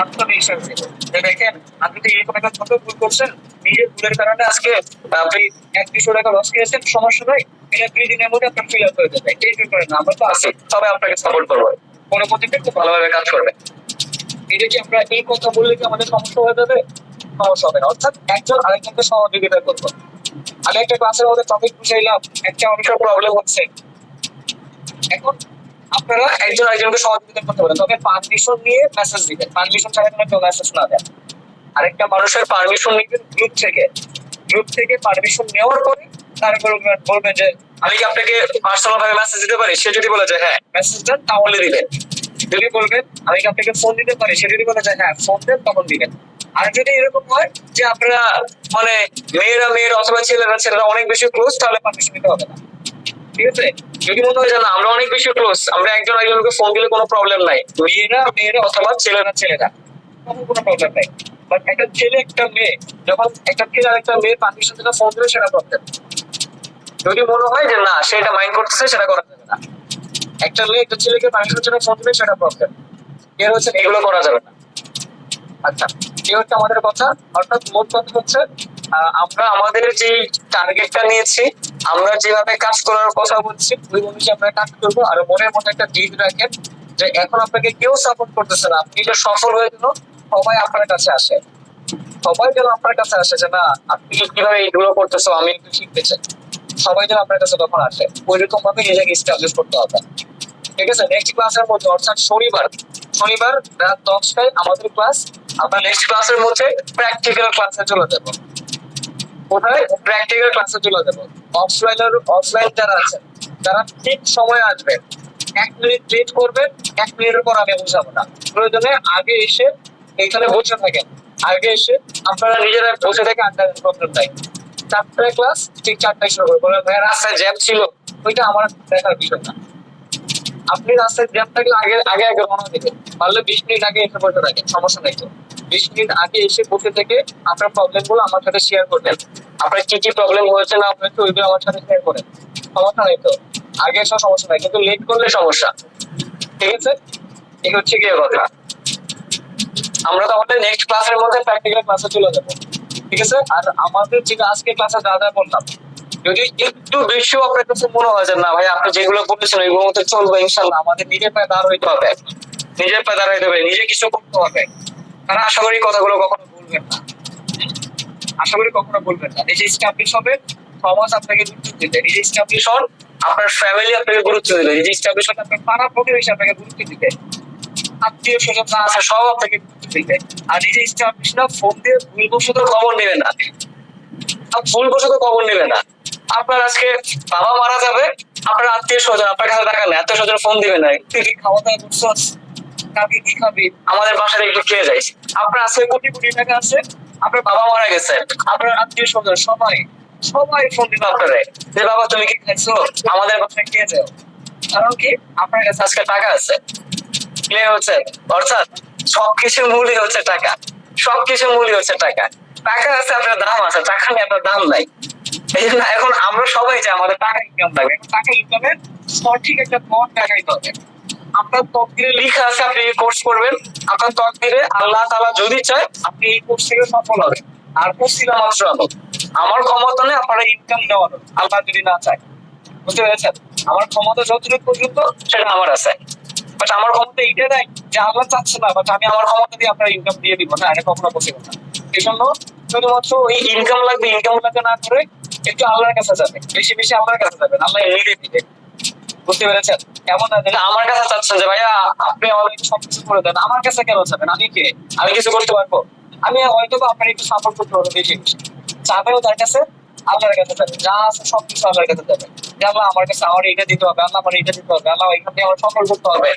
আত্মবিশ্বাস দেবো যে দেখেন আপনি তো এরকম একটা ছোট ভুল করছেন, নিজের ভুলের কারণে আজকে আপনি 1,200 টাকা লস খেয়েছেন, সমস্যা নাই, এটা 2 দিনের মধ্যে আপনার ফিল আপ হয়ে যাবে, টেনশন করেন না, আমরা তো আছি, সবাই আপনাকে সাপোর্ট করবো, কোনো প্রতিটা খুব ভালোভাবে কাজ করবে। এটা কি আমরা এই কথা বললে কি আমাদের সমস্যা হয়ে যাবে? সমস্যা হবে না, অর্থাৎ একজন আরেকজনকে সহযোগিতা করবো। আমি একটা ক্লাসের মধ্যে টপিক বুঝাইলাম, একটা অংশের প্রবলেম হচ্ছে, এখন আপনারা একজন আরেকজনকে সহযোগিতা করতে পারেন, তবে পারমিশন নিয়ে মেসেজ দিবেন, পারমিশন ছাড়া কোনো কেউ মেসেজ না দেন। আরেকটা মানুষের পারমিশন নিবেন গ্রুপ থেকে পারমিশন নেওয়ার পরে তারপর বলবেন যে আমি কি আপনাকে পার্সোনাল ভাবে মেসেজ দিতে পারি, সে যদি বলে যে হ্যাঁ মেসেজ দেন তাহলে দিবেন। যদি বলবেন আমি কি আপনাকে ফোন দিতে পারি, সে যদি বলে যে হ্যাঁ ফোন দেন তখন দিবেন। আর যদি এরকম হয় যে আপনারা মানে মেয়েরা অথবা ছেলেরা অনেক বেশি ক্লোজ, তাহলে পারমিশন নিতে হবে না, ঠিক আছে? যদি মনে হয় যে না আমরা অনেক বেশি ক্লোজ, আমরা একজন একজনকে ফোন দিলে কোনো প্রবলেম নাই, মেয়েরা অথবা ছেলেরা তখন কোনো প্রবলেম নাই। বাট একটা ছেলে একটা মেয়ে, যখন একটা ছেলে আর একটা মেয়ের পারমিশন থেকে ফোন দিলে সেটা প্রবলেম। যদি মনে হয় যে না সেটা মাইন্ড করতেছে, সেটা করা যাবে না। একটা মেয়ে একটা ছেলেকে পারমিশন থেকে ফোন দিলে সেটা প্রবলেম, এর হচ্ছে এগুলো করা যাবে না। আচ্ছা, এই হচ্ছে আমাদের কথা, অর্থাৎ মোট কথা হচ্ছে আমরা আমাদের যে টার্গেটটা নিয়েছি, আমরা যেভাবে কাজ করার কথা বলছি ওই অনুযায়ী আমরা কাজ করবো। আর মনের মধ্যে একটা জিদ রাখেন যে এখন আপনাকে কেউ সাপোর্ট করতেছে না, আপনি যে সফল হয়ে গেল সবাই আপনার কাছে আসে, সবাই যেন আপনার কাছে আসে যে না আপনি কিভাবে এইগুলো করতেছো আমি একটু শিখতে চাই, সবাই যেন আপনার কাছে তখন আসে, ওইরকম ভাবে নিজেকে এস্টাবলিশ করতে হবে। ঠিক আছে, নেক্সট ক্লাসের মধ্যে অর্থাৎ শনিবার রাত 10টায় আমাদের ক্লাস। আমরা নেক্সট ক্লাসের মধ্যে প্র্যাকটিক্যাল ক্লাসে চলে যাব। কোথায়? প্র্যাকটিক্যাল ক্লাসে চলে যাব। অফলাইন যারা আছেন তারা ঠিক সময় আসবেন, 1 মিনিট লেট করবেন, 1 মিনিটের পর আমি বুঝাবো না, প্রয়োজনে আগে এসে এখানে বসে থাকেন, আগে এসে আপনারা নিজেরা বসে থেকে আড্ডা প্রবলেম নাই। 4টায় ক্লাস, ঠিক 4টায় শুরু করবো। ভাই রাস্তায় জ্যাম ছিল, ওইটা আমার দেখার বিষয় না, আপনি রাস্তায় জ্যাম থাকলে আগে রওনা দিবেন, পারলে 20 মিনিট আগে এসে বসে থাকেন, সমস্যা নাই তো। 20 মিনিট আগে এসে বসে থেকে আপনার প্রবলেম গুলো আমার সাথে শেয়ার করবেন, আপনার কি কি প্রবলেম হয়েছে না হয়েছে ওইগুলো আমার সাথে শেয়ার করেন, সমস্যা নাই তো। আগে এসে সমস্যা নাই, কিন্তু লেট করলে সমস্যা। ঠিক আছে, এই হচ্ছে কি কথা। আমরা তাহলে নেক্সট ক্লাসের মধ্যে প্র্যাকটিক্যাল ক্লাসে চলে যাবো। ঠিক আছে, আর আমাদের যেটা আজকে ক্লাসে যা বললাম, যদি একটু বেশি আপনার কাছে মনে হয় যে না ভাই আপনি যেগুলো বলেছেন ওইগুলো মতো চলবে, ইনশাল্লাহ আমাদের নিজের পায়ে দাঁড় হইতে হবে, নিজে কিছু করতে হবে। তারা আশা করি কথাগুলো কখনো বলবেন না, নিজে স্টাবলিশ হবে, সমাজ আপনাকে গুরুত্ব দিবে, নিজে স্টাবলিশ হন, আপনার ফ্যামিলি আপনাকে গুরুত্ব দিবে, নিজে স্টাবলিশ হন, আপনার পাড়া প্রতিবেশী আপনাকে গুরুত্ব দিবে, আত্মীয় স্বজন আছে সব আপনাকে গুরুত্ব দিবে। আর নিজে স্টাবলিশ না, ফোন দিয়ে ভুলবশত খবর নেবেন না, আপনার আজকে বাবা মারা যাবে, আপনার আত্মীয় স্বজন আপনার কাছে টাকা নেই, আত্মীয় স্বজন ফোন দিবে না, তুই কি খাওয়া দাওয়া করছস, কালকে কি খাবি, আমাদের বাসায় একটু খেয়ে যাইস। আপনার আজকে কোটি কোটি টাকা আছে, আপনার বাবা মারা গেছে, আপনার আত্মীয় স্বজন সবাই ফোন দিবে আপনারে যে বাবা তুমি কি খাইছো, আমাদের বাসায় খেয়ে যাও। কারণ কি? আপনার কাছে আজকে টাকা আছে। ক্লিয়ার হচ্ছে? অর্থাৎ সবকিছুর মূলই হচ্ছে টাকা, টাকা আছে আপনার দাম আছে, টাকা নেই আপনার দাম নাই। এই জন্য এখন আমরা সবাই চাই আমাদের টাকা ইনকাম লাগবে, টাকা ইনকামের সঠিক একটা পথ দেখাইতে হবে। আপনার তকদিরে লেখা আছে আপনি এই কোর্স করবেন, আপনার তকদিরে আল্লাহ তাআলা যদি চায় আপনি এই কোর্স থেকে সফল হবেন। আর কোর্সিলা মাত্র আমার ক্ষমতা নেই আপনারা ইনকাম দেওয়ার, আল্লাহ যদি না চায়। বুঝতে পেরেছেন? আমার ক্ষমতা যতটুকু পর্যন্ত সেটা আমার আছে, বাট আমার ক্ষমতা এইটা নাই যে আল্লাহ চাচ্ছে না বাট আমি আমার ক্ষমতা দিয়ে আপনার ইনকাম দিয়ে দিব না, এটা কখনো পসিবল না। এই জন্য শুধুমাত্র ওই ইনকাম লাগবে না করে একটু আল্লাহর কাছে যাবে, বেশি আল্লাহর কাছে যাবেন, আল্লাহ এমনিতে দিবে। বুঝতে পেরেছেন? এমন না যে আমার কাছে চাচ্ছেন যে ভাইয়া আপনি আমাকে সবকিছু করে দেন, আমার কাছে কেন চাবেন, আমি কিছু করতে পারবো, আমি হয়তো বা আপনার একটু সাপোর্ট করতে পারবো, বেশি চাবেও তার কাছে, আল্লাহর কাছে যাবে, যা আছে সবকিছু আল্লাহর কাছে যাবে, যে আল্লাহ আমার কাছে আমার এইটা দিতে হবে, আল্লাহ আমার এইটা দিতে হবে, আল্লাহ এখান থেকে আমার সফল করতে হবে,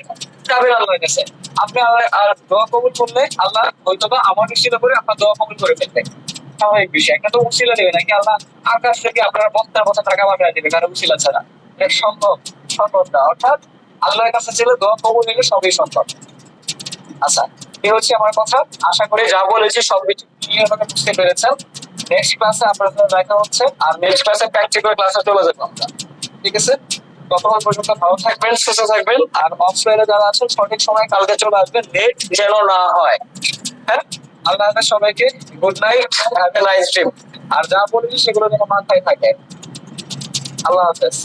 যাবেন আল্লাহর কাছে। আপনি আল্লাহ আর দোয়া কবুল করলে আল্লাহ হয়তো বা আমার উসিলা করে আপনার দোয়া কবুল করে ফেলবে, স্বাভাবিক বিষয়। একটা তো উসিলা দেবে নাকি আল্লাহ আকাশ থেকে আপনার বস্তার কথা টাকা পাঠিয়ে দেবে কারো উসিলা ছাড়া, এটা সম্ভব না। অর্থাৎ আল্লাহর কাছে ছেলে দোয়া কবুল নিলে সবই সম্ভব। আচ্ছা, এই হচ্ছে আমার কথা, আশা করি যা বলেছি সবকিছু ক্লিয়ার ভাবে বুঝতে পেরেছেন। নেক্সট ক্লাসে আপনাদের দেখা হচ্ছে, আর নেক্সট ক্লাসে প্র্যাকটিক্যাল ক্লাসে চলে যাবো আমরা। ঠিক আছে? ততক্ষণ পর্যন্ত ভালো থাকবেন, সুস্থ থাকবেন। আর অফলাইনে যারা আছেন সঠিক সময় কালকে চলে আসবেন, লেট যেন না হয়। হ্যাঁ, আল্লাহ হাফেজ সবাইকে, good night, have a nice dream. আর যা বলেছি সেগুলো যেন মাথায় থাকে। আল্লাহ হাফেজ।